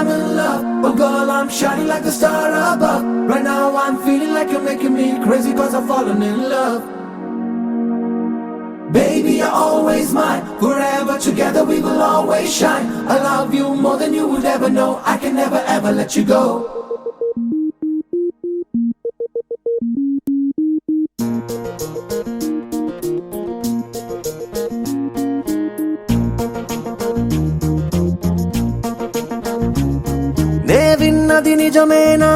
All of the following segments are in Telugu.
I'm in love. Oh girl, I'm shining like the star above. Right now I'm feeling like you're making me crazy, cause I've fallen in love. Baby, you're always mine. Forever together we will always shine. I love you more than you would ever know. I can never ever let you go. నే విన్నది నిజమేనా,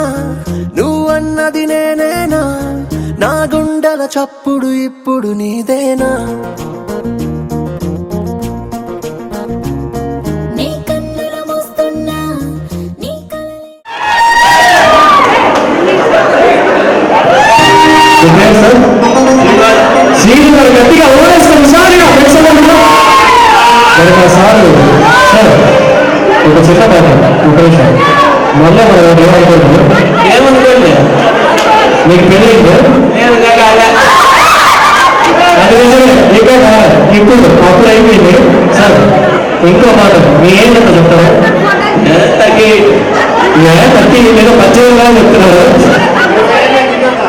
నువ్వన్నది నేనేనా, నా గుండెల చప్పుడు ఇప్పుడు నీదేనా? ఒక చిన్న పాట ఉపయోగం మళ్ళీ ఏమనుకోండి మీకు పెళ్ళి ఇప్పుడు అప్పుడు అయిపోయింది సార్. ఇంకో మాట మీ ఏంటంటే చెప్తారా? తగ్గి ఏదో పచ్చగా చెప్తున్నారు.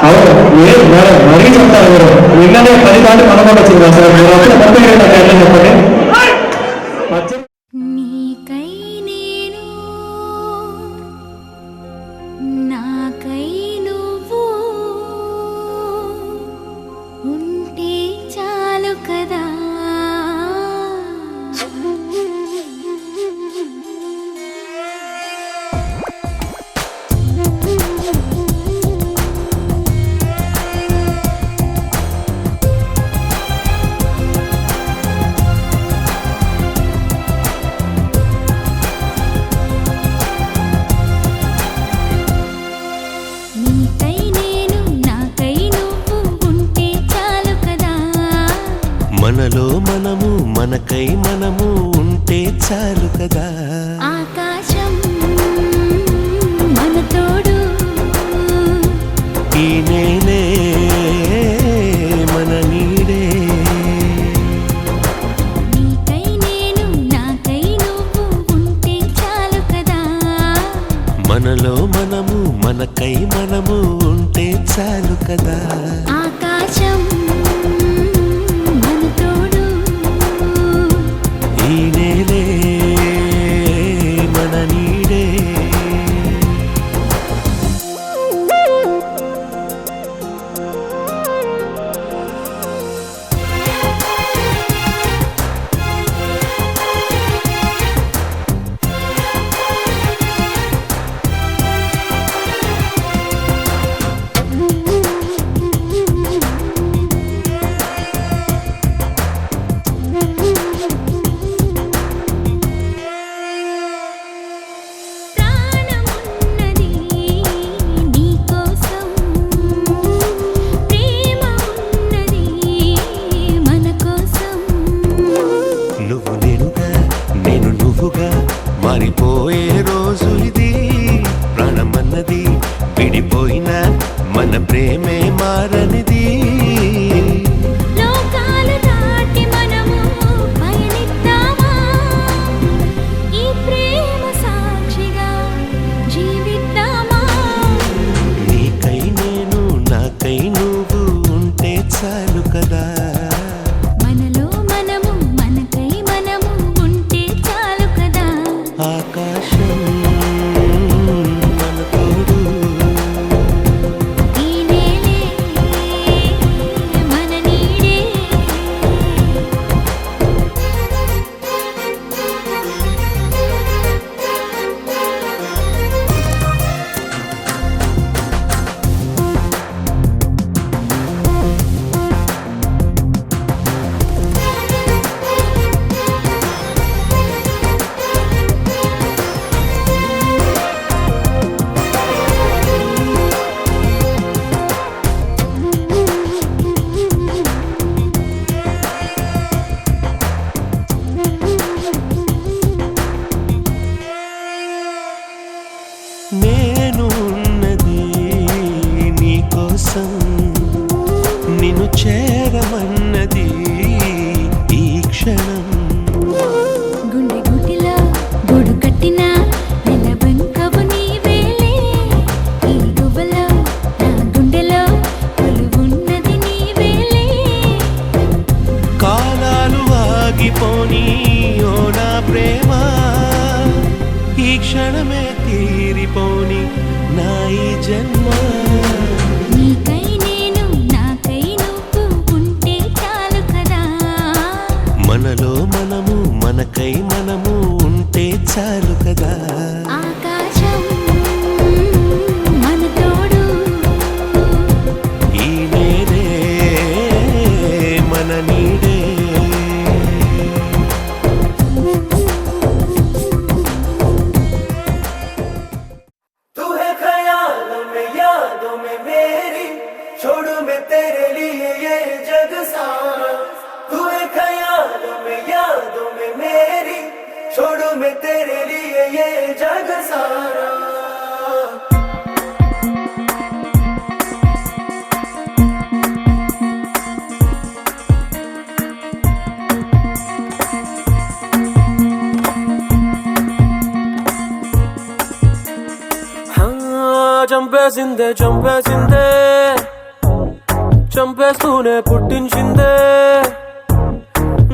అవును లేదు మేడం మరీ చెప్తారు మీరు. నిన్ననే 10 దాటి మనకుండా వచ్చింది సార్. మీరు అప్పుడు మొత్తం చెప్పండి. మనలో మనము మనకై మనము ఉంటే చాలు కదా. ఆకాశం మన తోడు, ఈ నేలే మన నీడే. నీకై నేను నాకై నువ్వు ఉంటే చాలు కదా. మనలో మనము మనకై మనము ఉంటే చాలు కదా. ఆకాశం మారిపోయే రోజు ఇది. ప్రాణమన్నది విడిపోయిన మన ప్రేమే మారనిది. లోకాలు దాటి మనము పయనిద్దామా, ఈ ప్రేమ సాక్షిగా జీవిద్దామా. నీకై నేను నాకై నువ్వు ఉంటే చాలు కదా. ఆకాశం మన తోడు, ఈ నేలే మన నీడే. నేను ఉన్నది నీకోసం, నిన్ను చేరమన్నది ఈ క్షణం. గుండె గుటిలో గూడు కట్టిన నిలబడి క్షణమే తీరిపోని నా ఈ జన్మ నీకై నేను నాకై నువ్వు ఉంటే చాలు కదా మనలో మనము మనకై మనము ఉంటే చాలు కదా ఆకాశం మన తోడు ఈ నేనే మన నీడే तू है ख्यालों में यादों में मेरी छोड़ू मैं तेरे लिए ये जग सारा तू है ख्यालों में यादों में मेरी छोड़ू मैं तेरे लिए ये जग सारा చంపేసిందే చంపేసిందే చంపేస్తూనే పుట్టించిందే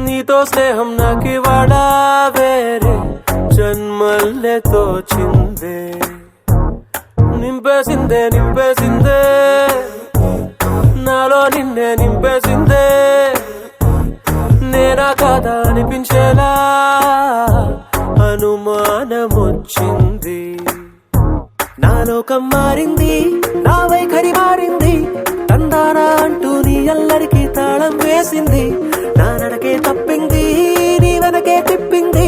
నీతో స్నేహం నాకివాడా వేరే జన్మల్లే తోచిందే నింపేసిందే నింపేసిందే నాలో నిన్నే నింపేసిందే నేనా కాదా అనిపించేలా అనుమానమొచ్చింది నా లోకం మారింది నా వైఖరి మారింది తందానా అంటూ నీ అల్లరికి తాళం వేసింది నా నడకే తప్పింది నీ వెనకే తిప్పింది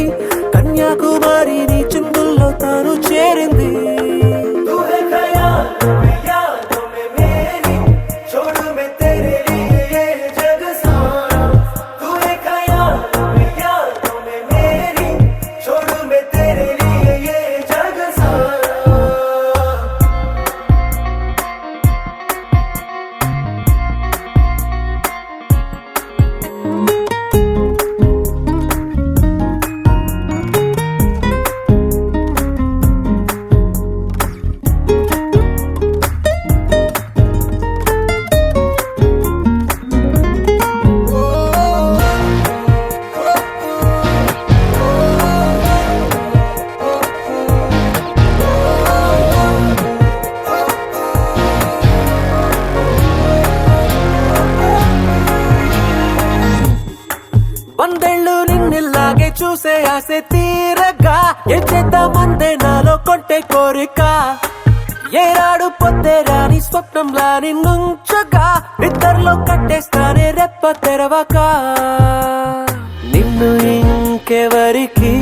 కన్యాకుమారి నీ చిందుల్లో తాను చేరింది వందేళ్ళు నిన్నిల్లాగే చూసే ఆశ తీరగా ఏ చేద్దామందే నాలో కొంటే కోరిక ఏనాడు పొద్దే రాని స్వప్నంలా నిన్నుంచగా నిద్రలో కట్టేస్తానే రెప్ప తెరవక నిన్ను ఇంకెవరికి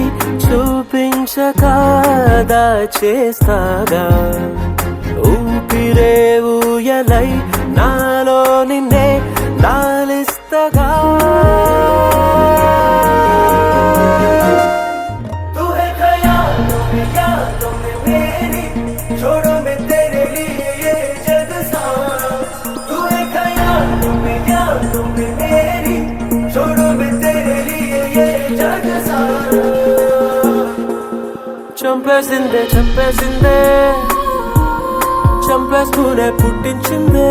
చూపించగా దాచేస్తాగా ఊపిరే ఊయలై నాలో నిన్నే లాలిస్తగా చంపేసిందే చంపేసిందే చంపేస్తూనే పుట్టించిందే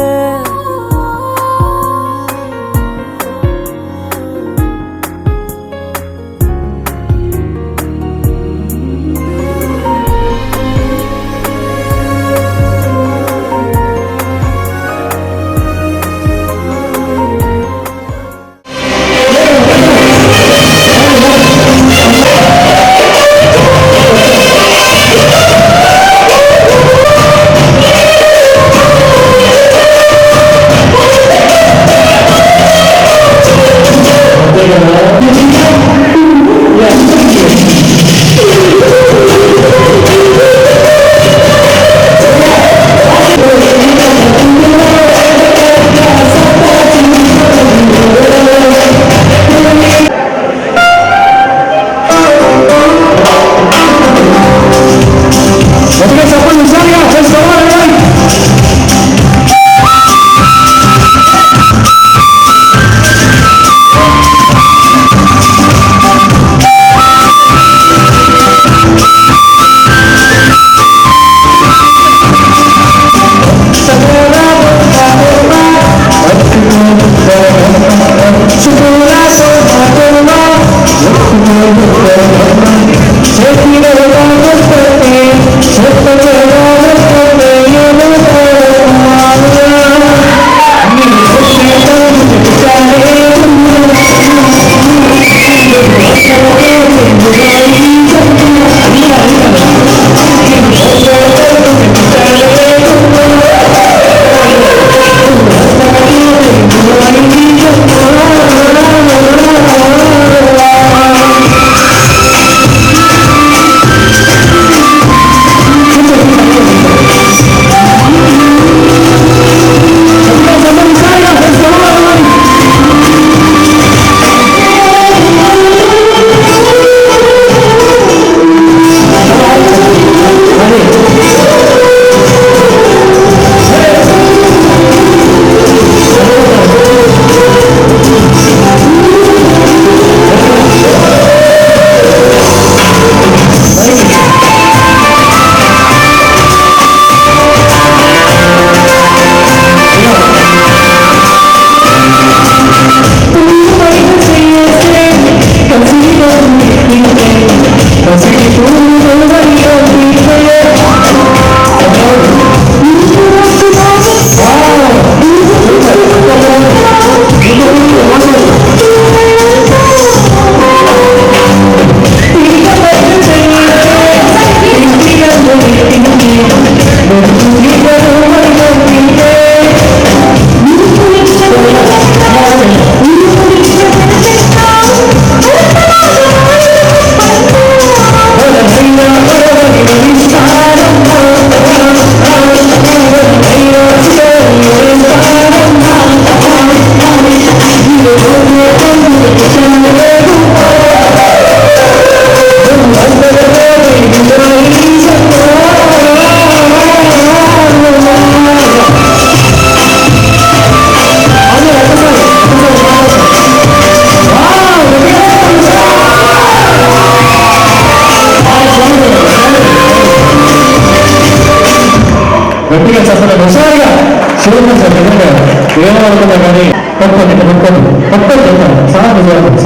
గట్టిగా చెప్పండి హుషారుగా చూడండి సార్ నిజంగా ఏమనుకున్నా కానీ పట్టుకోండి పట్టుకోండి సార్ సార్ ముఖం చేయకండి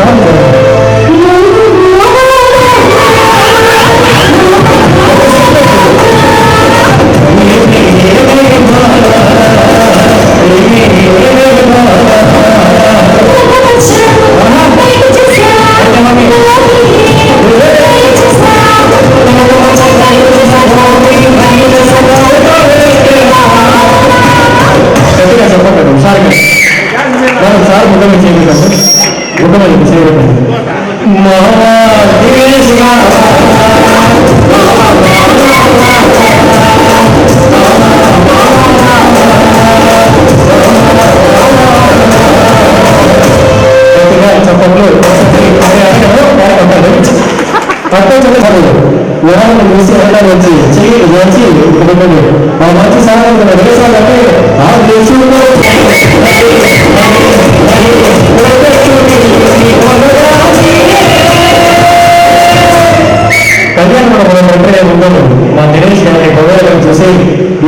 ముఖం చేయకండి చెప్పట్లు ఎవరైనా చూసి వెళ్ళాలి వచ్చి చెయ్యి వచ్చి మా మంచి సాధన వ్యవసాయాలంటే ఆ దేశంలో కళ్యాణ్ మన ఉండదు మా దినేష్ గారి పొగలను చూసి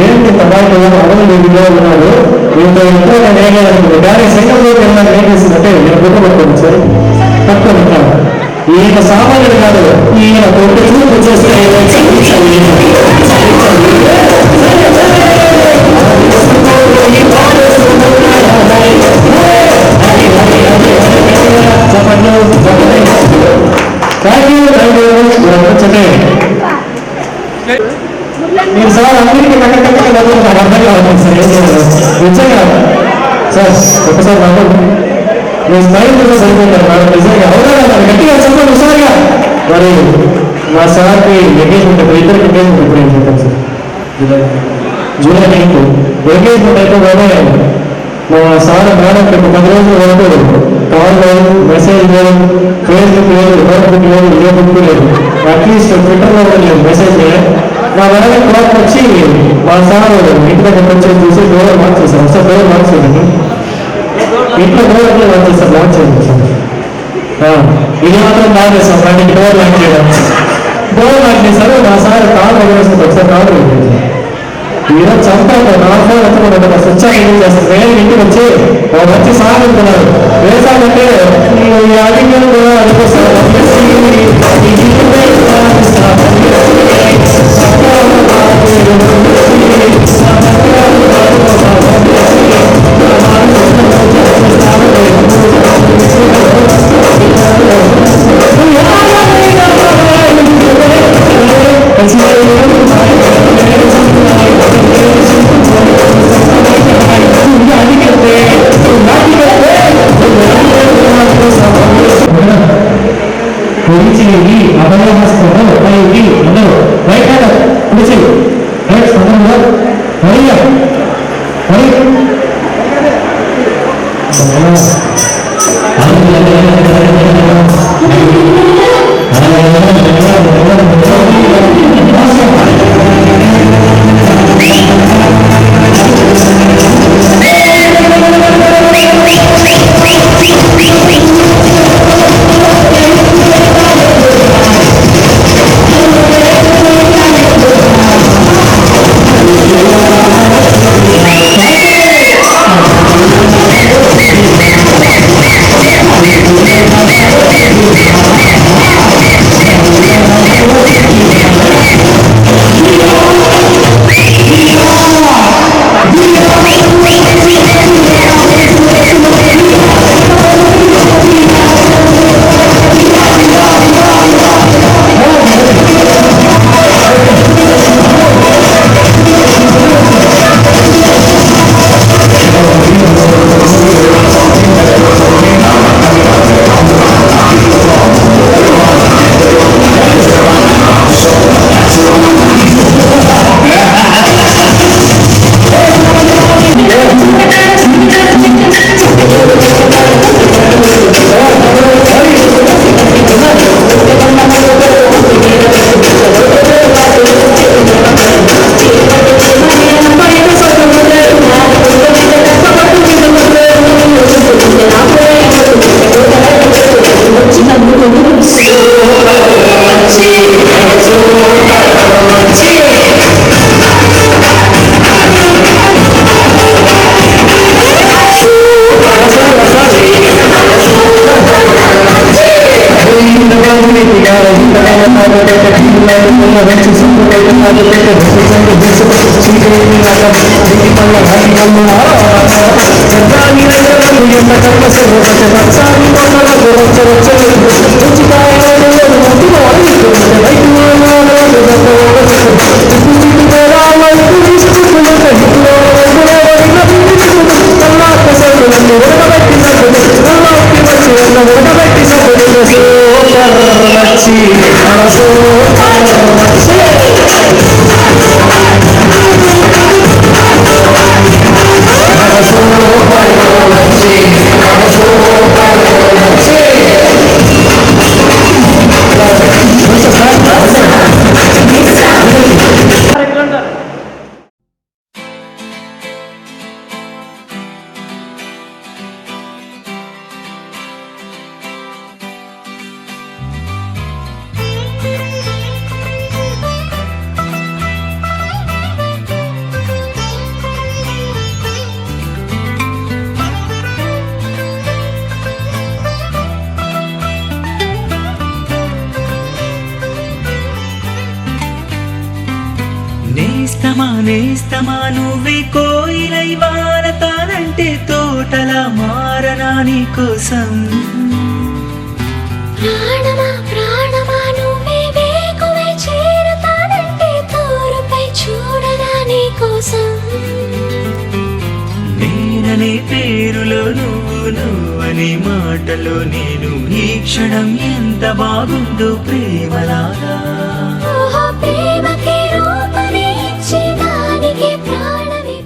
ఏంటి తబాయిలో అమలు వీడియో ఉన్నాడు వీళ్ళతో ఎంతో నేను కానీ సెకండ్లో ఏమైనా ఏం చేసిందంటే నేను గుర్తుపట్టుకోండి సార్ పట్టుకుంటాను ఈయన సామాన్యుడు కాదు ఈయన కొట్టి చూపు చేస్తే మీరు సార్ అందరికీ నాకు అర్థం కావాలి సార్ నిజంగా సార్ ఒకసారి నాకు నేను స్మైల్ కూడా సరిపోతాను నాకు నిజంగా అవునా గట్టిగా చెప్పండి హుషారుగా మరి మా సార్కి ఎంగేజ్మెంట్ ఇద్దరికి ఎంగేజ్మెంట్ ఎప్పుడు ఏం చెప్పాను సార్ జూలై 9 ఎంగేజ్మెంట్ అయితే మా సార్ మేడం 10 రోజుల వరకు కాల్ లేదు మెసేజ్ లేదు ఫేస్బుక్ లేదు ఫేస్బుక్ లేదు ఏ బుక్ లేదు అట్లీస్ట్ ట్విట్టర్లో లేదు మెసేజ్ లేదు మా మేడం క్లాక్ వచ్చి మా సార్ ఇంటి దగ్గర వచ్చి చూసి డోర్ మార్చేసారు ఒకసారి డోర్ మార్చేయండి ఇంట్లో డోర్ మార్చేస్తారు లాంచ్ చేయండి సార్ ఇది మాత్రం బాగా చేస్తాం కానీ డోర్ లాంచ్ చేయడం డోర్ లాంచ్ చేశారు మా సార్ కాల్ వదిలేస్తుంది ఒకసారి కాల్ వదిలేదు ఈరోజు చంపాను నా ఫోన్ ఎత్తుకున్నాడు స్విచ్ ఆఫ్ చేస్తారు వేరే ఇంటికి వచ్చి మంచి సార్ అనుకున్నారు వేసాలంటే నేస్తమా నువ్వే కోయిలై వారతానంటే తోటలా మారనా నీ కోసం. ప్రాణమా ప్రాణమా నువ్వే వేకువై చేరతానంటే తోరుపై చూడనా నీ కోసం. నేననే పేరులో నువ్వనే మాటలో నేను ఈ క్షణం ఎంత బాగుందో ప్రేమలాగా. ఓహో ప్రేమకి రూపమే ఇచ్చి దానికి ప్రాణమి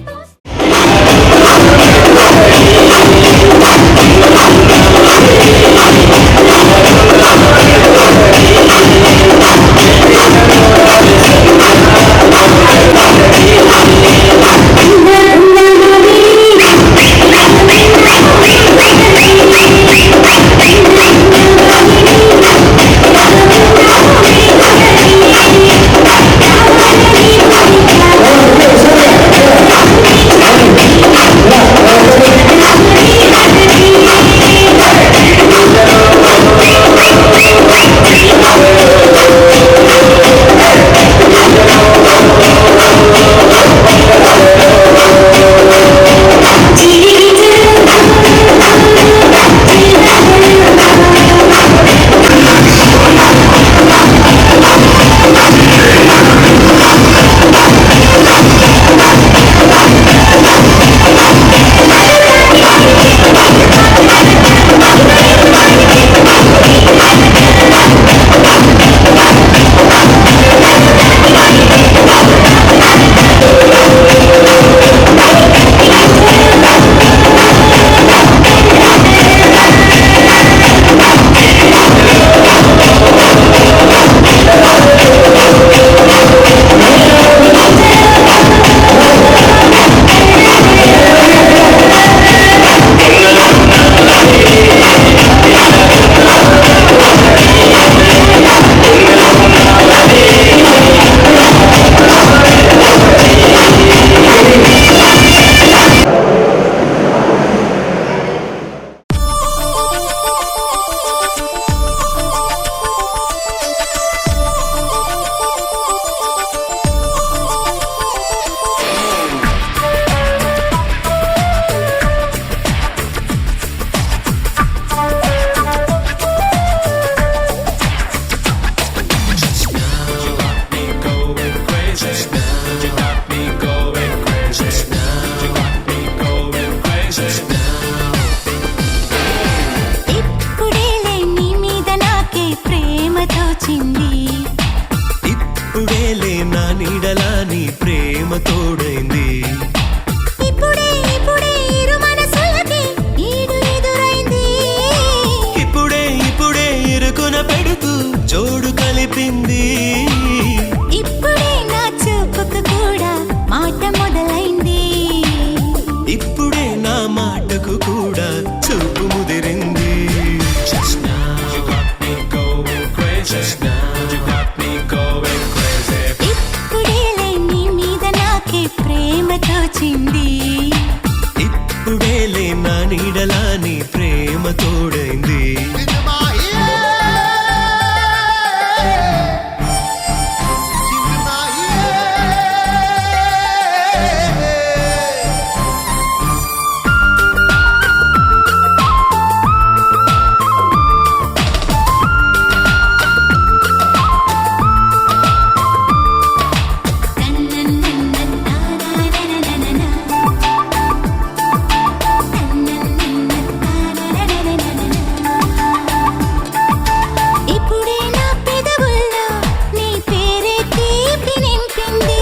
నీ ప్రేమ తోడైంది. ఇప్పుడే ఇప్పుడే ఇరు మనసులకి ఈడు ఎదురైంది. ఇప్పుడే ఇప్పుడే ఇరుకున పెడుతూ జోడు కలిపింది. ఇప్పుడే నా చూపుకు కూడా మాట మొదలైంది. ఇప్పుడే నా మాటకు కూడా చూపు ముదిరింది. Just now you got me going crazy. Just now you got me going crazy. ఇప్పుడేలే నీ మీద నాకే ప్రేమ తోచింది. ఇప్పుడేలే నా నీడలా నీ ప్రేమ తోడైంది. ఇప్పుడే నా పెదవుల్లో నీ పేరే తీపి నింపింది.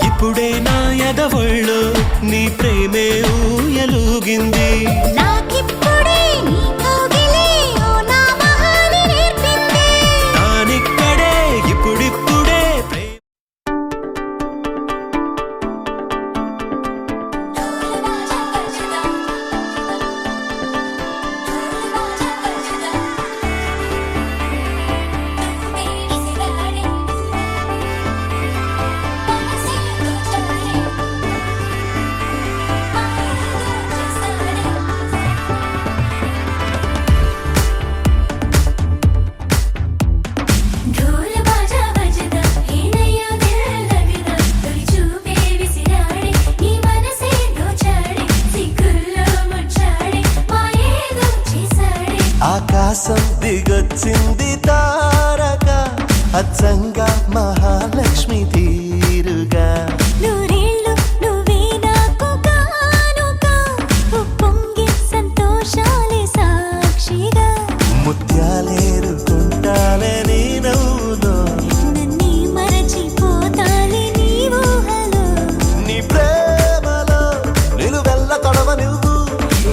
ఇప్పుడే నా ఎదవొళ్ళు నీ ప్రేమే ఊయలూగింది. నాకిప్పుడే నీ కౌగిలే ఓ నా మహాని నేర్పింది. నానిక్కడే ఇప్పుడిప్పుడే ढोल बाजा बजदा हेनయ్యో దిల్ लगदा తొలి చూపే విసిరాడే నీ మనసే దోచాడే సిగ్గుల్లో ముచ్చాడే మాయేదో చేసాడే. ఆకాశం దిగొచ్చింది తారక అచ్చంగా మహాలక్ష్మి తీరుగా. నూరేళ్ళు నువ్వే నాకు కానుక ఉప్పొంగే సంతోషాలే సాక్షిగా. ముత్యాలేరుకుంటాలే నీ నవ్వులో నన్నే మరచిపోతాలే నీ ఊహలో. నీ ప్రేమలో నిలువెల్ల తొడవ నువ్వు.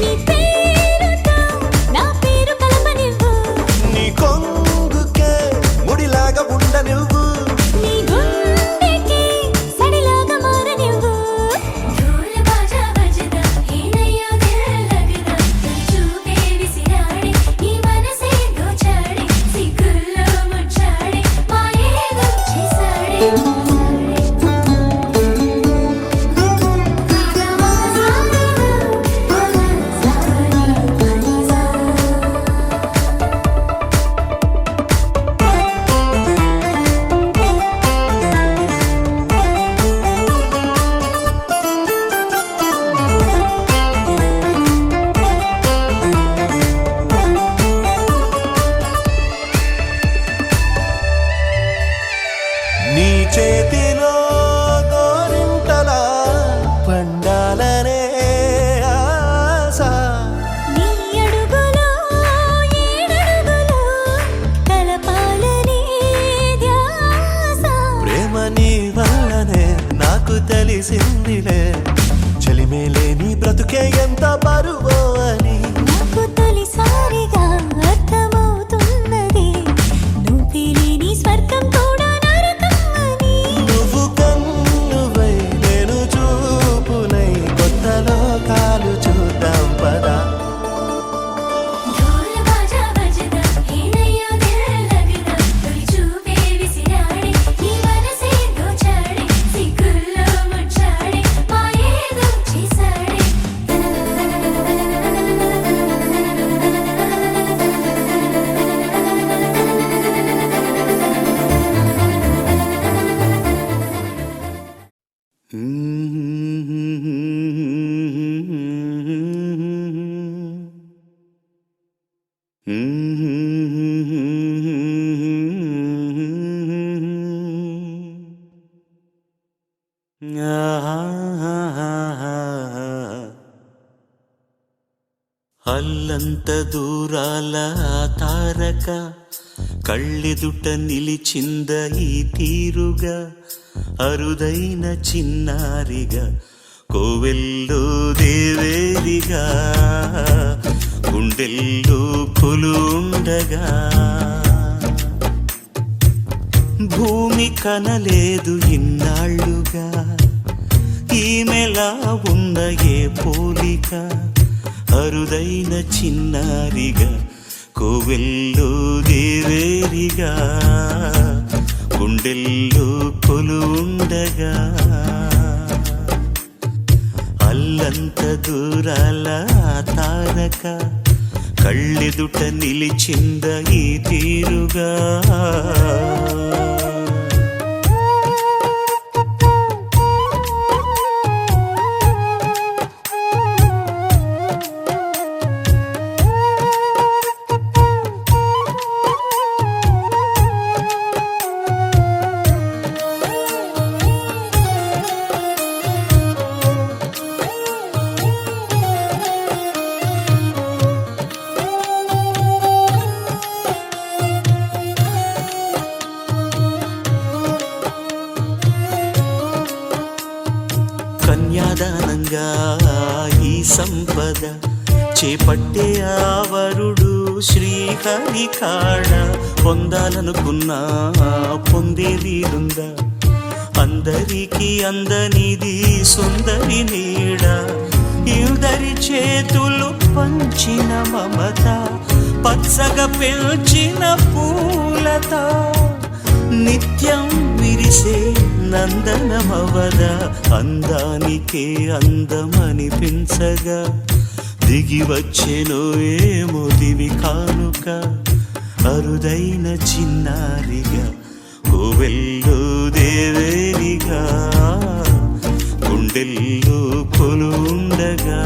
నీ పేరుతో నా పేరు కలపనివ్వు. నీ కొంగుకే ముడిలాగా ఉండ నువ్వు. నీ గుండెకి సడిలాగా మారనివ్వు. ढोल बाजा बजदा हेनయ్యో దిల్ लगदा తొలి చూపే విసిరాడే నీ మనసే దోచాడే సిగ్గుల్లో ముచ్చాడే మాయేదో చేసాడే. నీ చేతిలో గోరింటలా పండాలనే ఆశ. నీ అడుగులో ఏడడుగులో కలపాలనే ధ్యాస. ప్రేమ నీ వల్లనే నాకు తెలిసిందిలే చెలిమేలే నీ బ్రతుకే ఎంత బరువో అని. నాకు తొలిసారిగా అర్థమవుతున్నది నువ్వు లేని స్వర్గం కూడా నరకం అని. నువ్వు కన్నువై నేను చూపునై కొత్త లోకాలు చూద్దాం పదా. ढोल बाजा बजदा हेनయ్యో దిల్ लगदा తొలి చూపే విసిరాడే నీ మనసే దోచాడే సిగ్గుల్లో ముచ్చాడే మాయేదో చేసాడే. అల్లంత దూరాల ఆ తారక కళ్ళెదుట నిలిచింద ఈ తీరుగా అరుదైన చిన్నారిగా కోవెల్లో దేవేరిగా గుండెల్లో కొలుండగా భూమి కనలేదు ఇన్నాళ్ళుగా ఈమెలా ఉన్న ఏ పోలిక అరుదైన చిన్నారిగా కోవెల్లో దేవేరిగా గుండెల్లో కొలుండగా అల్లంత దూరాల తారక కళ్ళెదుట నిలిచింద ఈ తీరుగా కన్యాదానంగా ఈ సంపద చేపట్టే ఆవరుడు శ్రీహరి కాడ పొందాలనుకున్నా పొందేదీరుందా అందరికీ అందనిది సుందరి నీడ ఇందరి చేతులు పంచిన మమత పచ్చగా పెంచిన పూలత నిత్యం విరిసే నందనమవద అందానికే అందమనిపించగా దిగి వచ్చెనో ఏమో దివి కానుక అరుదైన చిన్నారిగా కోవెల్లో దేవేరిగా గుండెల్లో కొలుండగా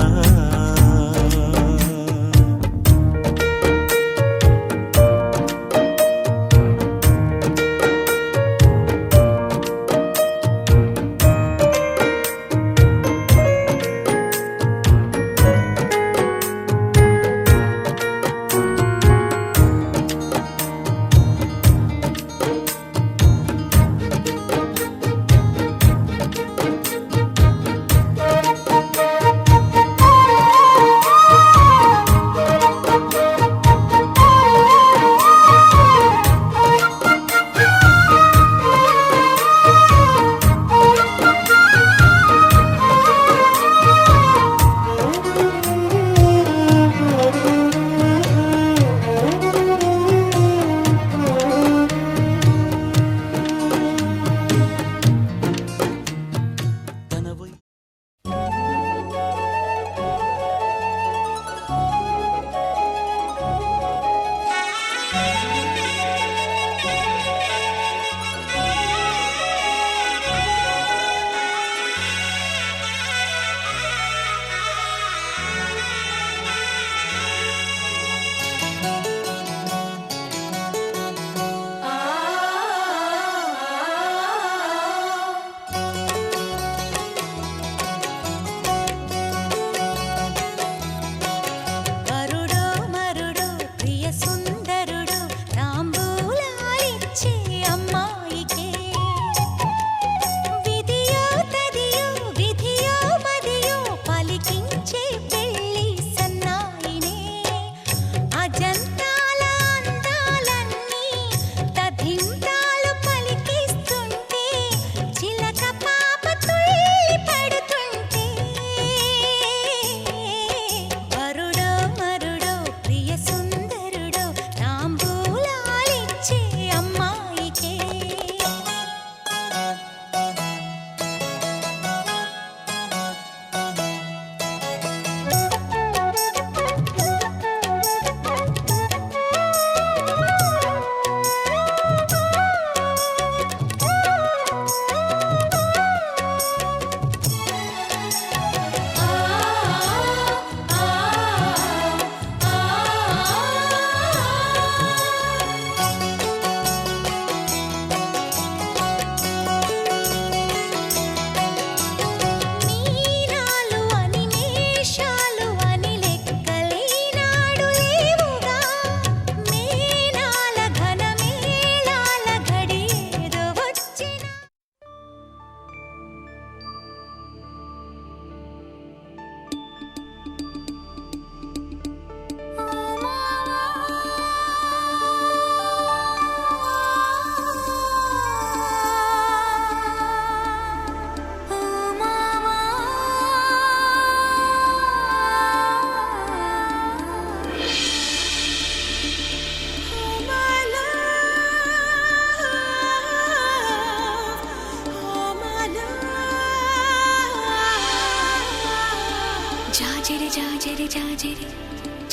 జాజిరి జాజిరి జాజిరి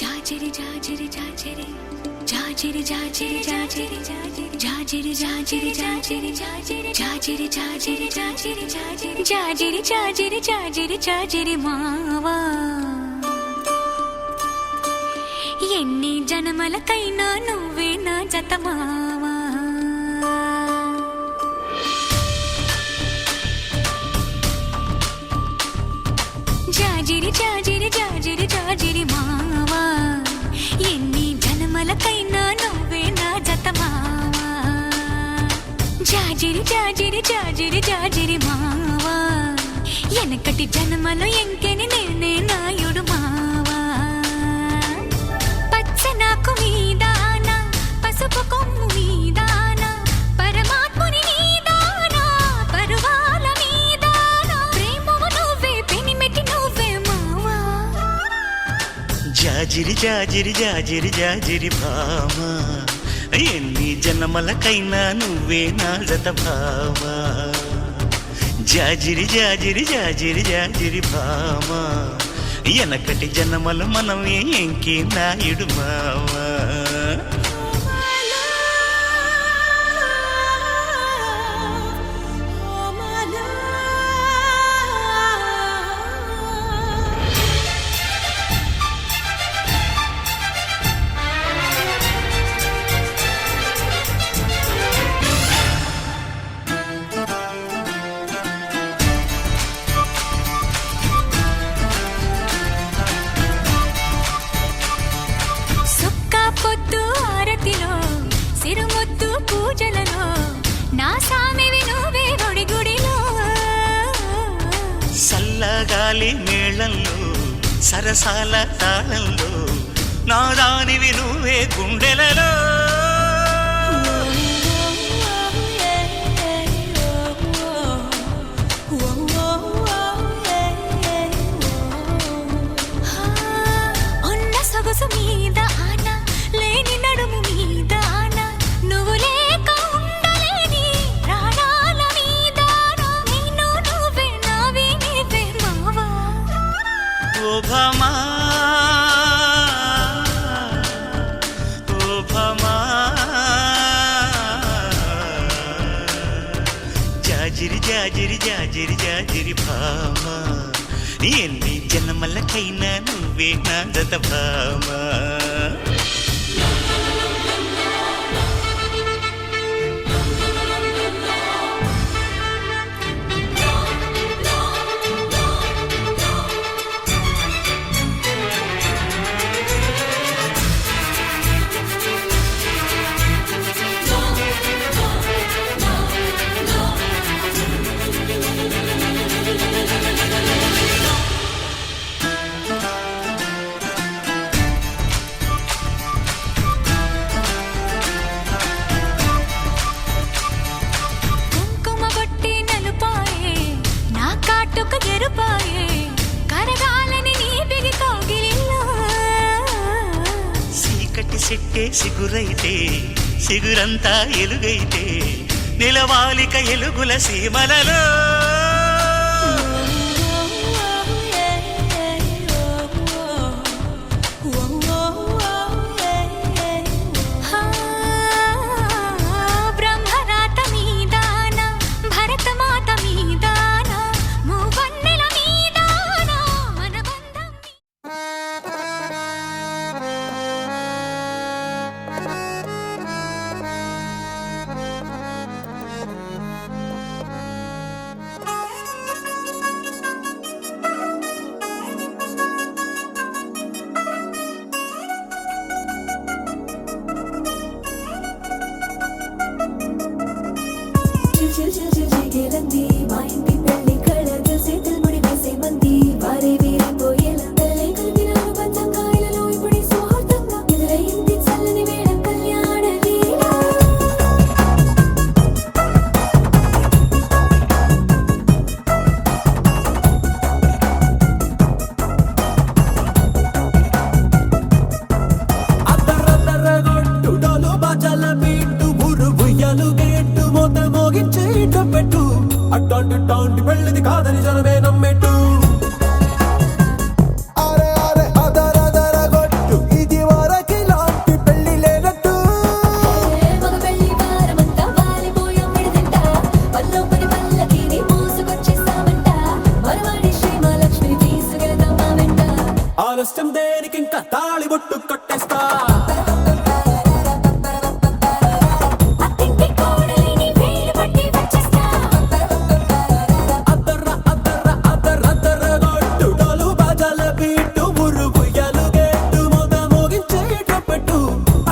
జాజిరి జాజిరి జాజిరి జాజిరి జాజిరి జాజిరి జాజిరి జాజిరి జాజిరి జాజిరి జాజిరి జాజిరి జాజిరి జాజిరి జాజిరి జాజిరి మావా ఎన్ని జన్మలకైనా నువ్వే నా జత మావా జాజిరి జాజిరి జాజిరి జాజిరి మావా ఎన్ని జన్మలకైనా నువ్వే నా జత మావా జాజిరి జాజిరి జాజిరి జాజిరి మావా ఎనకటి జన్మలో ఎంకెని నేనే నాయుడు మావా పచ్చనాకు మీదానా పసుపు కొమ్ము మీదానా పరమాత్ముని మీదానా పరువాల మీదానా ప్రేమము నువ్వే పెనిమెటి నువ్వే మావా జాజిరి జాజిరి జాజిరి జాజిరి భామా ఎన్ని జన్మలకైనా నువ్వే నా జత భామా జాజిరి జాజిరి జాజిరి జాజిరి భామా ఎనకటి జన్మలు మనమే ఎంకి నాయుడు మావా పొద్దు ఆరతిలో సిరుమొద్దు పూజలలో నా సామివి నువ్వే ఒడి గుడిలో సల్లగాలి మేళంలో సరసాల తాళంలో నా దానివి నువ్వే గుండెలలో ఉన్న సొగసు మీద ఆనా లేని నడుము మీద ఆనా నువ్వు లేక ఉండలేని ప్రాణాల మీద నేను నువ్వే నావి నీవే మావా ఓ భామా ఓ భామా జాజిరి జాజిరి జాజిరి జాజిరి భామా ఎన్ని జన్మలకైనా నువ్వే నా జత భామా కుంకుమ బొట్టి నలుపాయే నా కాటుక ఎరుపాయే కరగాలని నీ బిగి కౌగిలిలో చీకటి సెట్టే సిగురైతే సిగురంతా ఎలుగైతే నిలవాలిక ఎలుగుల సీమలలో బ్రహ్మరాత మీదానా భరతమాత మీదానా మూవన్నెల మీదానా మన బంధం జిగేలంది మా ఇంటి పెళ్లి కళగా చేతులు ముడి వేసే మంది వారే వీరిపోయేలా తల్లే కలిపిన బంధం కాయలలో ఇప్పుడు సౌహార్దంగా ఎదురైంది చల్లని వేళ కళ్యాణ లీలా అద్దరద్దరగొట్టు డోలు బాజాల బీటు ఊరు ఉయ్యాలు గేట్టు మోత మోగించే పెట్టు అట్టాంటి పెళ్ళిది కాదని జనమే నమ్మెట్టు అరే ఆలస్యం దేనికి ఇంకా తాళిబొట్టు కట్టేస్తా అత్తింటి కోడలిని వేలు పట్టి వచ్చేస్తా అద్దర్ర అద్దర్ర అద్దర్ర అద్దర్ర గొట్టు డోలు బాజాల బీటు మురుగు ఎలుగెట్టు మొద మోగించే ట్రంపెట్టు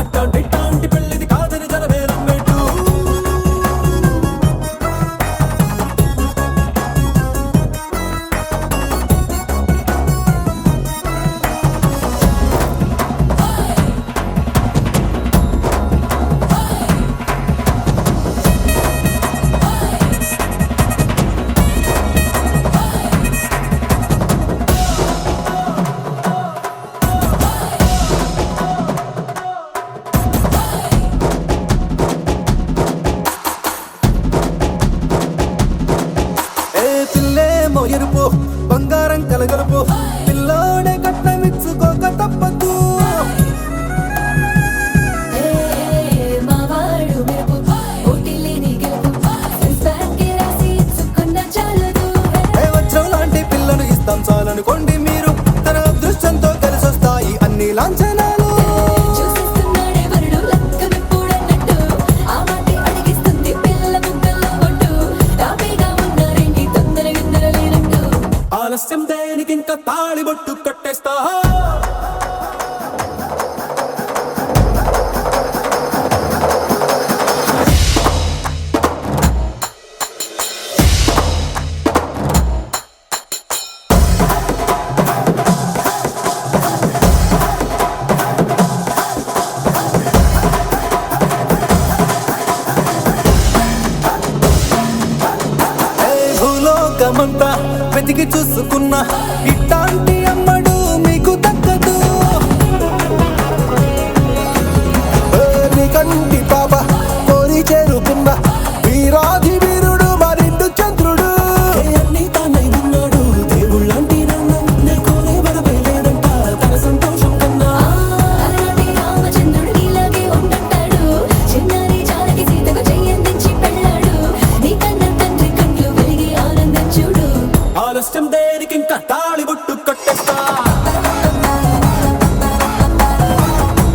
అట్టాంటి ఇట్టాంటి పెళ్ళిది కాదని జనమేలం పెట్టు పిల్లేమో ఎరుపు బంగారం కలగలుపు పిల్లోడే కట్నమిచ్చుకోక తప్పదు మా వాడు మెరుపు పోటీలేని గెలుపు సెన్స్ బ్యాక్కి రాసి ఇచ్చుకున్న చాలదు వజ్రం లాంటి పిల్లను ఇస్తాం చాలనుకోండి మీరు తన అదృష్టంతో కలిసొస్తాయి అన్ని లాంఛనాలు చూసేస్తున్నాడే వరుడు లక్కమెప్పుడన్నట్టు ఆ మాటే అడిగిస్తుంది పిల్ల ముక్కల్లో కొట్టు తాపీగా ఉన్నారేంటి తొందర గిందర లేనట్టు ఆలస్యం దేనికి ఇంకా తాళిబొట్టు కట్టేస్తా భూలోకమంతా వెతికి చూసుకున్నా ఇట్లాంటి అమ్మడు మీకు దక్కదు కంటి పాప కోరి చేరుకున్న వీరాధి వీరుడు మరిండు చంద్రుడు అన్ని తానై ఉన్నాడు దేవుళ్ళంటి నన్ను కోరే వరవై లేదంట తన సంతోషం కన్నా అలాంటి రామచంద్రుడు ఇలాగే ఉండంటాడు చిన్నారి జానకి సీతకు చెయ్యందించి పెళ్ళాడు నీ కన్న తండ్రి కండ్లు వెలిగి ఆనందం చూడు ఆలస్యం దేనికి ఇంకా తాళిబొట్టు కట్టేస్తా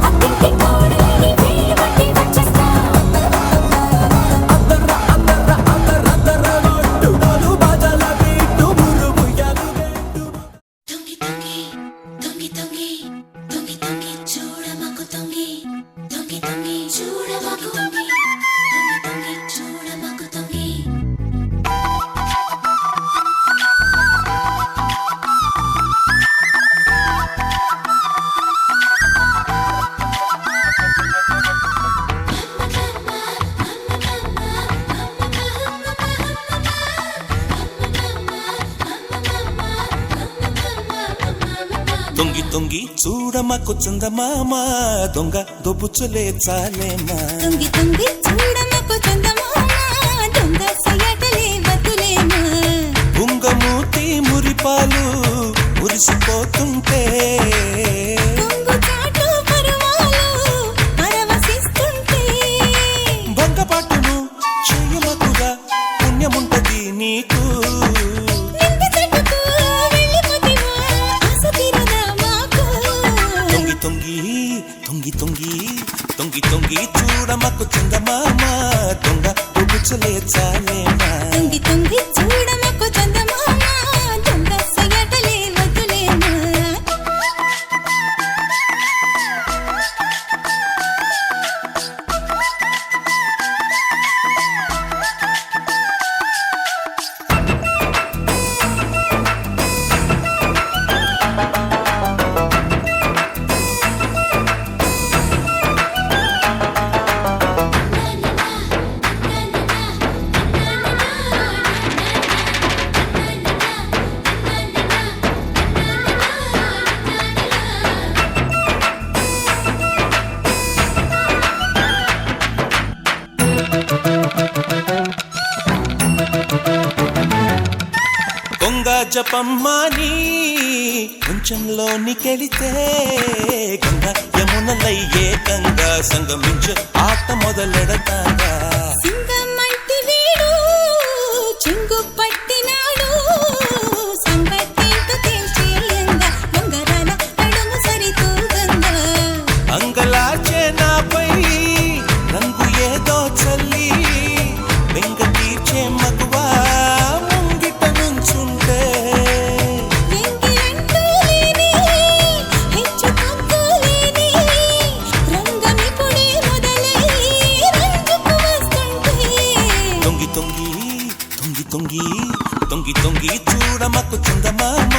అత్తింటి కోడలిని వేలు పట్టి వచ్చేస్తా అద్దర్ర అద్దర్ర అద్దర్ర అద్దర్ర గొట్టు డోలు బాజాల బీటు మురుగు ఎలుగెట్టు తొంగి తొంగి తొంగి తొంగి తొంగి తొంగి చూడమకు తొంగి తొంగి తొంగి చూడమకు తొంగి తొంగి తొంగి చూడమకు తొంగి తొంగి తొంగి చూడమకు చందమామ దొంగ దొబ్బుచులే చాలేమా తొంగి తొంగి చూడమకు చందమామ దొంగ సయటలే వదులేమా బుంగమూతి మురిపాలు మురిసిపోతుంటే కొంగు చాటు పరవాలు పరవశిస్తుంటే భంగపాటును చెయ్యమకుగా పుణ్యముంటది నీకు నింగి చెట్టుకు వెళ్ళిపోతివా ఆశ తీరదా మాకు తొంగి తొంగి తొంగి తొంగి తొంగి తొంగి చూడమకు చందమామ దొంగ దొబ్బుచులే చాలేమా తొంగి తొంగి చూడమకు చందమామ దొంగ సయటలే వదులేమా దొంగ జపమ్మాని కొంచెంలోనికెళితే గంగ యమునలై ఏకంగా సంగమించు ఆట మొదలెడతాగా సింగమంటి వీడు చెంగు పట్టినాడు సంబట్టేంటో తేల్చేయంగా బొంగరాల తొంగి తొంగి చూడమకు చందమామ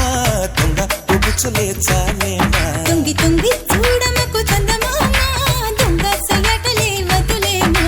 దొంగ పుచ్చులే చాలేమా తుంగి తుంగి చూడమకు చందమామ దొంగ సయటలే వదులేమా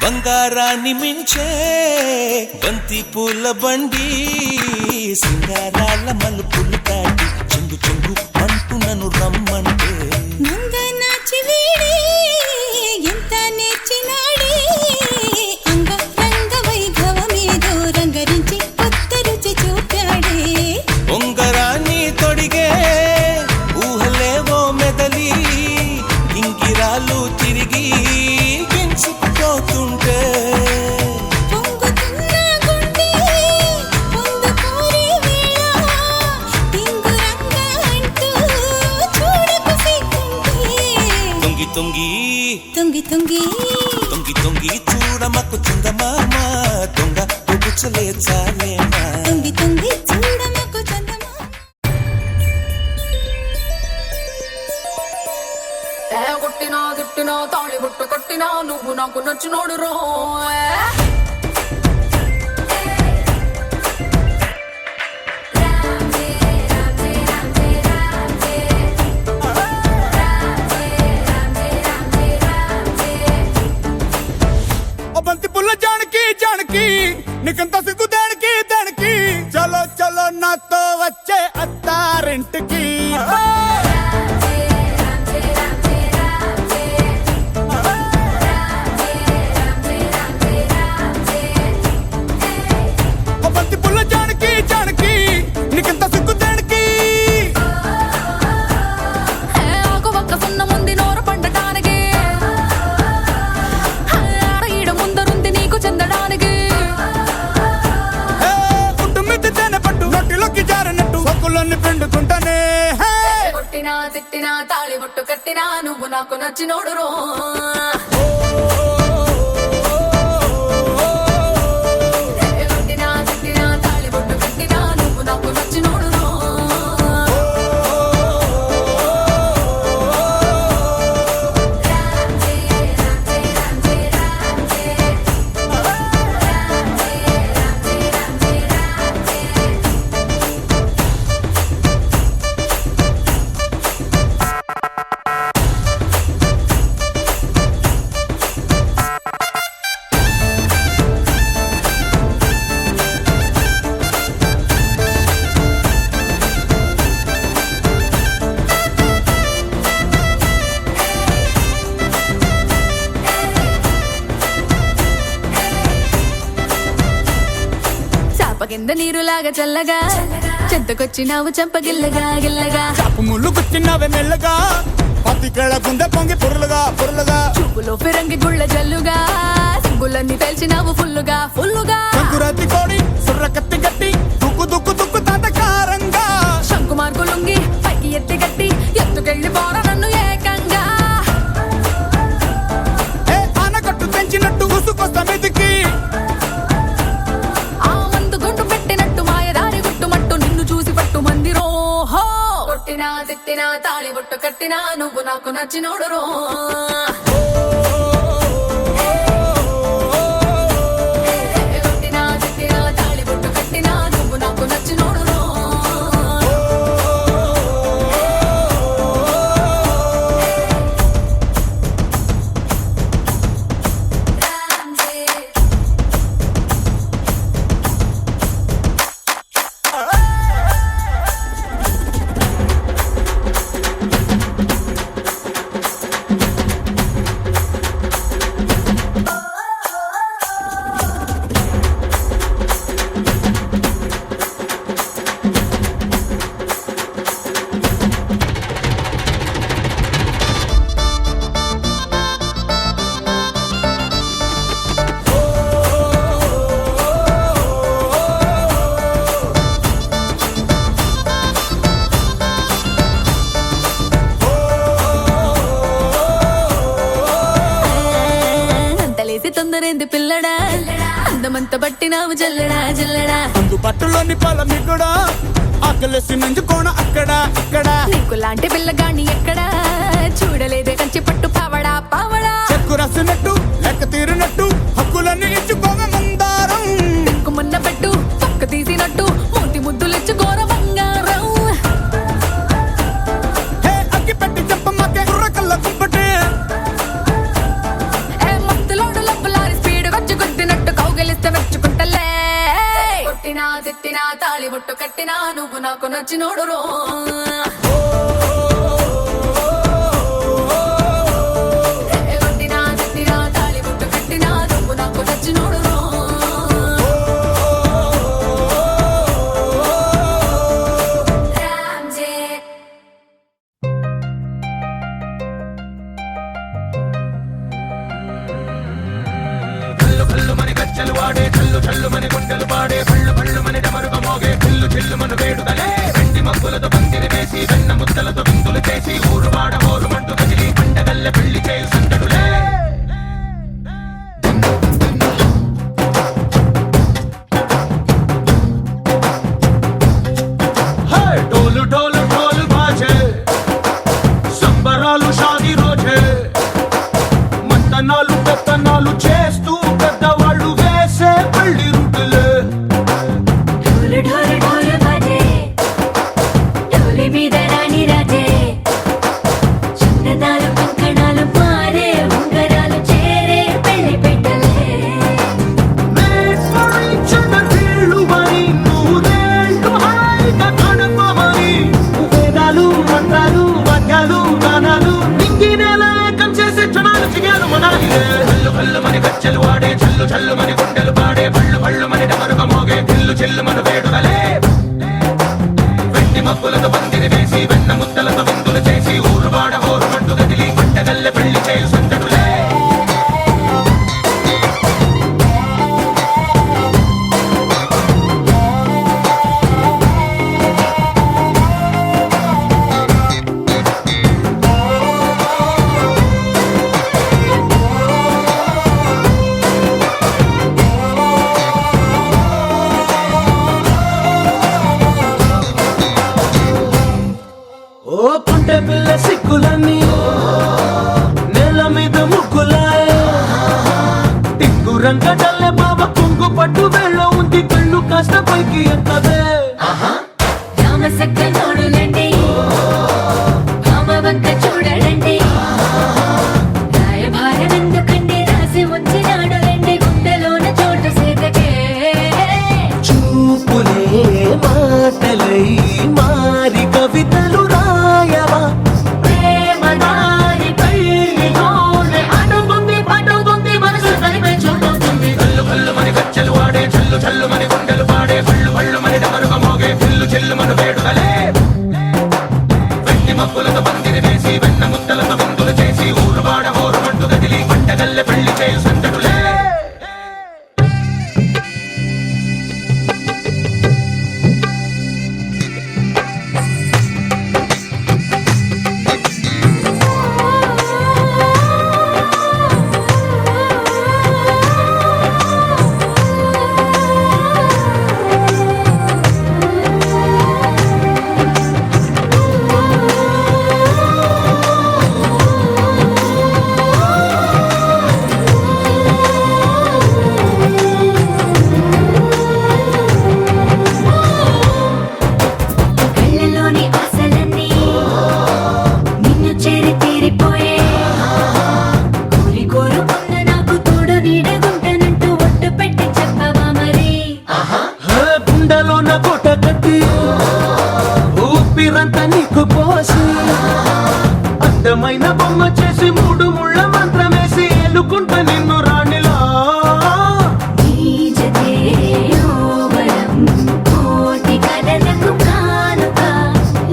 బంగారాన్ని మించే బంతి పూల బండి సింగారాల మలుపులు దాటి చెంగు చెంగు అంటూ నన్ను రమ్మంటే నంగ నాచి వీడే ఎంత నేర్చినాడే అంగ రంగ వైభవమేదో రంగరించి కొత్త రుచి చూపాడే ఉంగరాన్ని తొడిగే ఊహలేవో మెదలి ఇంగిరాలు తిరిగి గించుకుపోతుంటే పొంగుతున్న గుండె పొందుకోరే వేళ టింగురంగ అంటూ చూడకు సిగ్గుంటే తొంగి తొంగి తుంగి తుంగి తొంగి తొంగి చూడమకు చందమామ దొంగ పుచ్చులే చాలేమా తుంగి తుంగి చూడమకు చందమా కొట్టినా తిట్టినా తాళి బుట్టు కొట్టినా నువ్వు నాకు నచ్చినోడు రో బంతి పుల్ల జానకి జానకి నీకంత సిగ్గు దానికి దానికి చలో చలో నాతో వచ్చే అత్తారింటికి బంతి పుల్ల జానకి జానకి నీకంత సిగ్గు దానికి ఆకు ఒక్క సున్న ముందు నోరు పండటానికి ఆడ ఈడ ముందరుంది నీకు చెందడానికి పుట్టు మిద్ది తేనె పట్టు నొట్టిలోకి జారినట్టు సొక్కులన్నీ పిండుకుంటానే కొట్టినా తిట్టినా తాళి బుట్టు కట్టినా నువ్వు నాకు నచ్చినోడు రో కొట్టినా తిట్టినా తాళి బుట్టు కట్టినా నువ్వు నాకు నచ్చినోడు రో కింద నీరులాగా చల్లగా చెంతకొచ్చినావు చంపగిల్లగా గిల్లగా చాపు ముళ్ళు కూర్చున్నావే మెల్లగా పత్తికేళ గుండె పొంగి పొరులుగా పొరులుగా చూపులో ఫిరంగి గుళ్ళ జల్లుగా సింగులన్నీ తెలిసినావు ఫుల్లుగా ఫుల్లుగా సంకురాతి కోడి సుర్ర కత్తి గట్టి దుక్కు దుక్కు దుక్కు తాతకారంగా శంకు మార్కు లుంగి పైకి ఎత్తి గట్టి ఎత్తుకెళ్ళి పోరా నన్ను ఏకంగా ఆనకట్టు తెంచినట్టు గుసుకొస్తా మెతికి ఆ మందు గుండు పెట్టినట్టు మాయదారి గుట్టుమట్టు నిన్ను చూసి పట్టు మంది రోహో కొట్టినా తిట్టినా తాళి బొట్టు కట్టినా నువ్వు నాకు నచ్చినోడు రో కొట్టినా తిట్టినా తాళి బొట్టు కట్టినా నువ్వు నాకు నచ్చినోడు రో అల్లరేంది పిల్లడా అందమంత పట్టినావు జల్లడా జల్లడా అందు పట్టులోని పొలం కూడా ఆకలేసి నంజుకోణ అక్కడ ఇక్కడ నీకు లాంటి పిల్లగాని ఎక్కడా చూడలేదే కంచి పట్టు పావడా పావడా చెక్కు రాసినట్టు లెక్క తీరినట్టు హక్కులన్నీ ఇచ్చుకోగ మందారం మొన్న పెట్టు పక్క తీసినట్టు మూతి ముద్దులిచ్చు ఘోర బంగారం హే అగ్గి పెట్టి చెప్పమ్మకే కుర్రకల్ల కుంపటే ఏ మత్తులోడు లబ్బులారి స్పీడ్ వచ్చి గుద్దినట్టు కౌగిలిస్తే మెచ్చుకుంటలే కొట్టినా తిట్టినా తాళి బొట్టు కట్టినా నువ్వు నాకు నచ్చినోడు రో కొట్టినా తిట్టినా తాళి బొట్టు కట్టినా నువ్వు నాకు నచ్చినోడు రో డోలు డోలు డోలు బాజే సంబరాలు షాదీ రోజే మంతనాలు పెత్తనాలు చేస్తూ పెద్దవాళ్ళు వేసే పెళ్లి రుటులే ఢోలు ఢోలు ఢోలు బాజే ఢోలి మీద రాణి రాజే చిన్నదాలు కంకణాలు మారే ఉంగరాలు చేరే పెళ్లి పెట్టలే వీళ్ళుమని నూరేళ్ళు హాయిగా గడపమని వేదాలు మంత్రాలు వాద్యాలు గానాలు నింగినేల ఏకం చేసే క్షణాలు చిగాలు మనాలిలే కల్లు కల్లు మని గజ్జలు వాడే చల్లు చల్లు మని గుండెలు పాడే పళ్ళు పళ్ళు మని డమరుగ మోగే కిల్లు చిల్లు మన వేడుదలే వెండి మబ్బులతో పందిరి వేసి వెన్న ముద్దలతో విందులు చేసి ఊరు వాడ హోరు మంటు గదిలి పంటగల్లె పెళ్లి చేయు సందడులే ఓ పుంటె పిల్ల సిక్కులన్నీ నేల మీద ముగ్గులాయ టిక్కు రంగడల్లె బాబా కుంగు పట్టు వెళ్ళ ఉంది కళ్ళు కాస్త పైకి ఎత్తదే రామసక్క నోడులండి భామవంక చూడడండి రాయభారం ఎందుకండి రాసి ఉంచినాడు రండి గుండెలోన చోటు సీతకే చూపులే మాటలై మారి కవితలు రాయవా ప్రేమ దారి పెళ్లిలోనే అడుగుంది పడుగుంది మనసు కలిపే చోటుంది కల్లు కల్లు మని గజ్జలు వాడే చల్లు చల్లు మని గుండెలు పాడే పళ్ళు పళ్ళు మని డమరుగ మోగే కిల్లు చిల్లు మన వేడుదలే వెండి మబ్బులతో పందిరి వేసి వెన్న ముద్దలతో విందులు చేసి ఊరు వాడ హోరు మంటు గదిలి పంటగల్లె పెళ్లి చేయు సందడులే కళ్ళలోని ఆశలన్నీ నిన్ను చేరి తీరిపోయే కోరి కోరుకున్న నాకు తోడు నీడగుంటనంటూ ఒట్టు పెట్టి చెప్పవా మరి గుండెలోన కోట కట్టి ఊపిరంతా నీకు పోసి అందమైన బొమ్మ చేసి మూడు ముళ్ళ మంత్రమేసి ఎలుకుంట నిన్ను రాణిలా ఈ జతే యోవరం కోటి కలలకు కానుక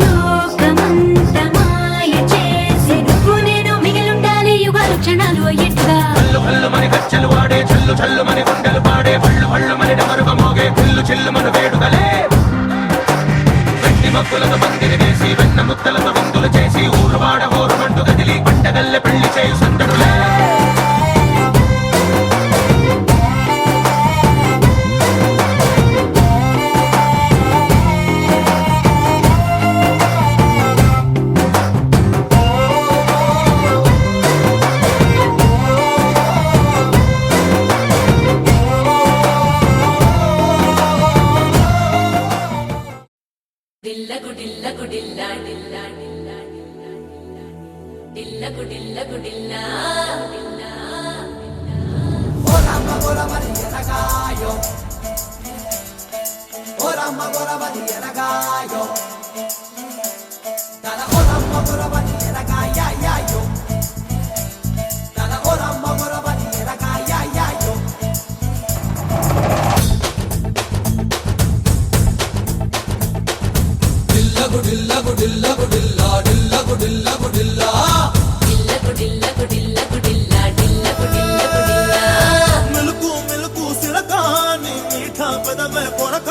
లోకమంత మాయ చేసి నువ్వు నేను మిగిలుండాలి యుగాలు క్షణాలు అయ్యట్టుగా కల్లు కల్లు మని గజ్జలు వాడే చల్లు చల్లు మని గుండెలు పాడే పళ్ళు పళ్ళు మని డమరుగ మోగే కిల్లు చిల్లు మన వేడుదలే వెండి మబ్బులతో పందిరి వేసి వెన్న ముద్దలతో విందులు చేసి ఊరు వాడ హోరు మంటు గదిలి పంటగల్లె పెళ్లి చేయు సందడులే గుడిల్ల గుడిల్ల గుడిల్ల మెలుకు మెలుకు సిలకాని మీఠా పెదవే పొరక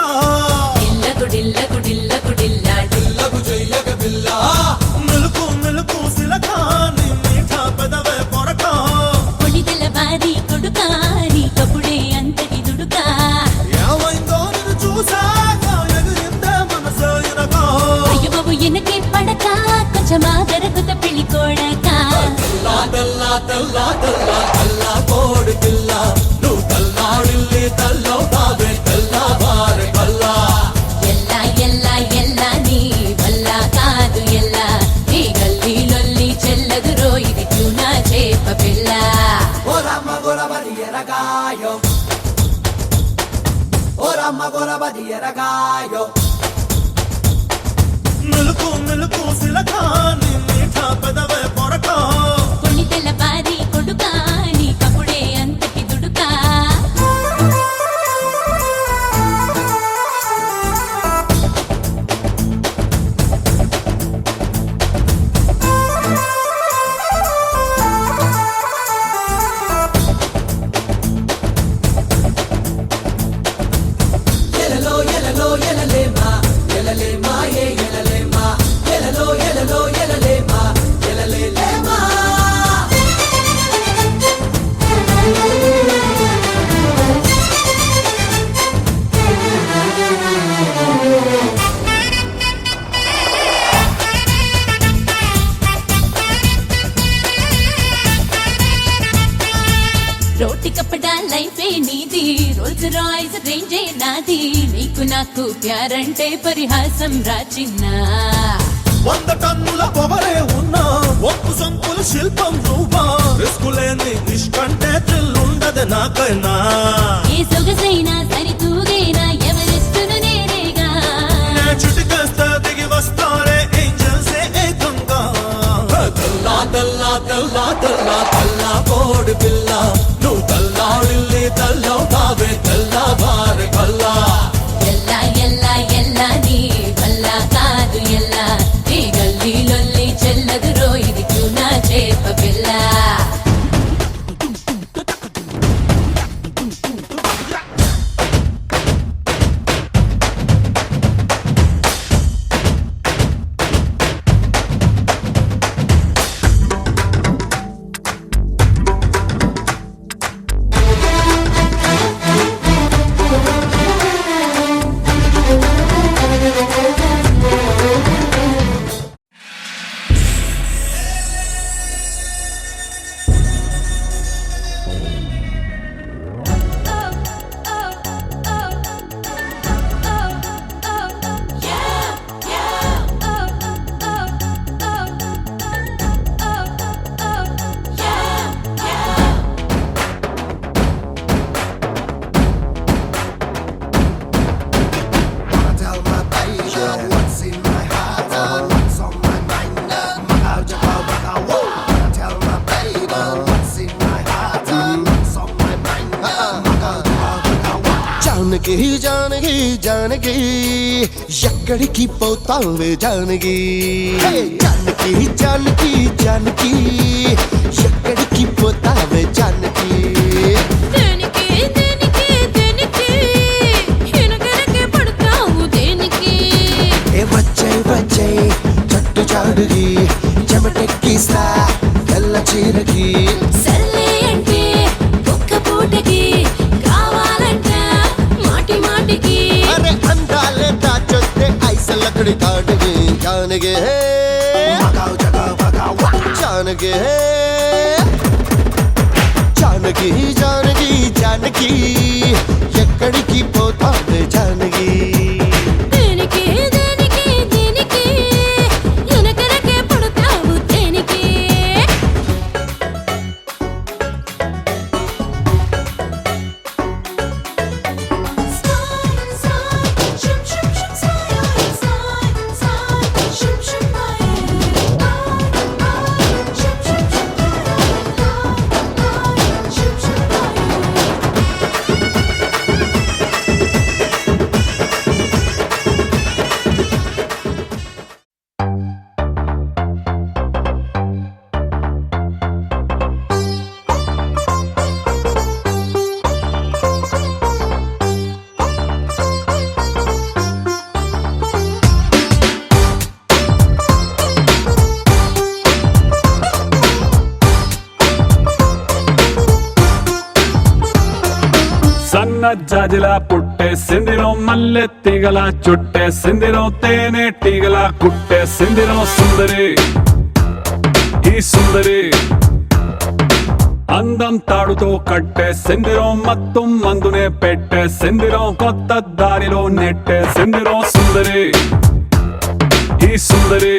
మెలుకు మెలుకు సిలకాని మీఠా పెదవే పొరక ఏమైందో నిన్ను చూసాక ఎగిరిందే మనసు ఎనక తెల్లా తెల్లా తెల్లా తెల్లా కోడి పిల్ల నువ్వు తల్లాడిల్లి తల్లవుతావే తెల్లవారి కల్లా మెలుకు మెలుకు సిలకాని మీఠా పెదవే పొరక రోటి కప్పడా లైఫే నీది రోల్స్ రాయ్స్ రేంజే నాది నీకు నాకు ప్యారంటే పరిహాసం రాచిన్నా 100 టన్నుల పొగరే ఉన్నా ఒప్పు సంపుల శిల్పం నువ్వా రిస్కులేని నిష్కంటే థ్రిల్లుండదు నాకైనా ఏ సొగసైనా సరితూగైనా ఎవరిస్తును నేనేగా నే చుటికేస్తే దిగి వస్తారే ఏంజల్సే ఏకంగా తెల్లా తెల్లా తెల్లా తెల్లా తెల్లా కోడి పిల్ల నువ్వు తల్లాడిల్లి తల్లవుతావే తెల్లవారి కల్లా ఎల్లా నీ వల్ల కాదు ఎల్లా ఈ గల్లీలొల్లి చెల్లదు రో ఇది నా చేప పిల్ల जानकी जानकी जानकी ఎక్కడికి పోతావే जानकी जानकी जानकी जानकी ఎక్కడికి పోతావే जानकी దేనికి దేనికి దేనికి హినగరకే పడతావు దేనికి ఏ వచ్చే వచ్చే చట్టు చాడుకి చెమటెక్కిస్తా తెల్ల చీరకి సర్లే అంటే ఒక్క పూటకి కావాలంట మాటి మాటికి అరే అందాలే దాచొస్తే ఐసలక్కడి తాడుకి जानकी जानकी जानकी जानकी जानकी ఎక్కడికి పోతావే जानकी దేనికి దేనికి దేనికి హినగరకే పడతావు దేనికి జాజిలా పుట్టేసిందిరో మల్లె తీగలా చుట్టేసిందిరో తేనె టీగలా కుట్టేసిందిరో సుందరి ఈ సుందరి అందం తాడుతో కట్టేసిందిరో మత్తం మందునే పెట్టేసిందిరో కొత్త దారిలో నెట్టేసిందిరో సుందరి ఈ సుందరి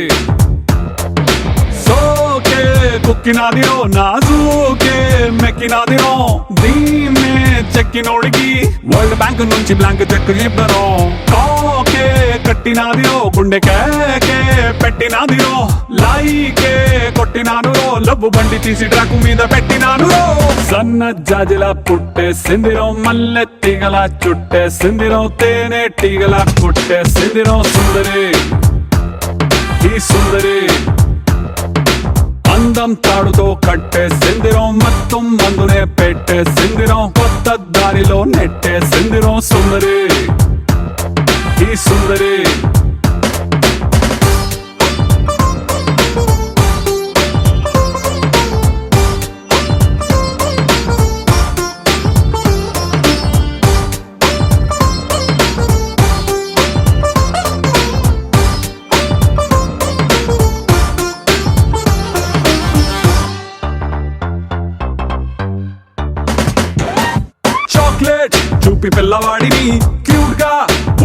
సోకే కుక్కినాదిరో నాజూకే మెక్కినాదిరో దీన్నే చెక్కినోడికి వరల్డ్ బ్యాంక్ నుంచి బ్లాంక్ చెక్ ఇవ్వరో కాకే కట్టినాదిరో గుండె కేకే పెట్టినాదిరో లైకే కొట్టినాను లబ్బు బండి తీసి ట్రాకు మీద పెట్టినాను సన్న జాజిలా పుట్టేసిందిరో మల్లె తీగలా చుట్టేసిందిరో తేనె టీగలా కుట్టేసిందిరో సుందరి ఈ సుందరి అందం తాడుతో కట్టేసిందిరో మొత్తం మందునే పెట్టేసిందిరో కొత్త దారిలో నెట్టేసిందిరో సుందరి ఈ సుందరి చాక్లెట్ చూపి పిల్లవాడిని క్యూట్ గా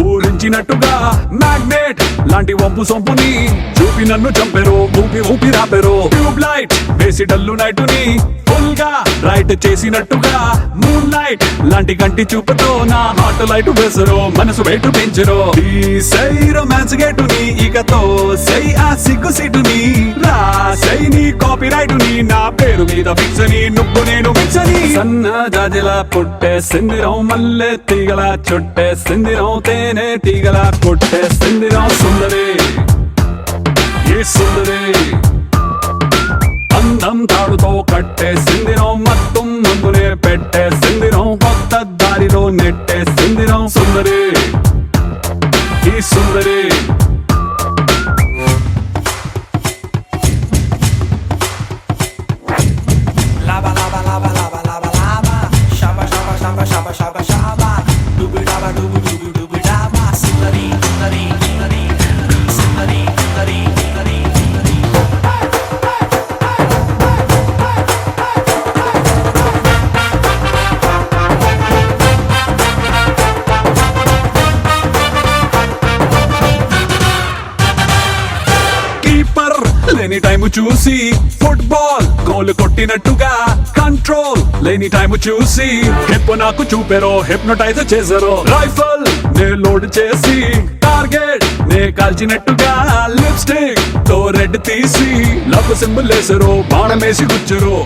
ఊరించినట్టుగా మ్యాగ్నెట్ లాంటి వంపు సొంపుని చూపి నన్ను చంపెరో ఊపి ఊపి రాపెరో ట్యూబ్ లైట్ వేసి డల్లు నైటుని ఫుల్ గా రైట్ చేసినట్టుగా మూన్ లైట్ లాంటి కంటి చూపుతో నా హార్ట్ లైట్ వేసరో మనసు వెయిట్ పెంచరో ఈ సై రొమాన్స్ గేటుని ఇకతో సై ఆ సిగ్గు సీటుని రాసై నీ కాపీ రైటుని నా పేరు మీద ఫిక్స్ అని నువ్వు నేను మిక్స్ అని సన్న జాజిలా పుట్టేసిందిరో మల్లె తీగలా చుట్టేసిందిరో తేనె టీగలా కొట్టేసిందిరో సుందరి ఈ సుందరి అందం తాడుతో కట్టేసిందిరో మొత్తం మందునే పెట్టేసిందిరో కొత్త దారిలో నెట్టేసిందిరో సుందరి ఈ సుందరి లేని టైము చూసి ఫుట్బాల్ గోల్ కొట్టినట్టుగా కంట్రోల్ లేని టైము చూసి హిప్ నాకు చూపెరో హిప్నోటైజ్ చేసారో రైఫల్ నే లోడ్ చేసి టార్గెట్ నే కాల్చినట్టుగా లిప్స్టిక్ తో రెడ్ తీసి లవ్ సింబల్ వేసారో బాణమేసి గుచ్చరు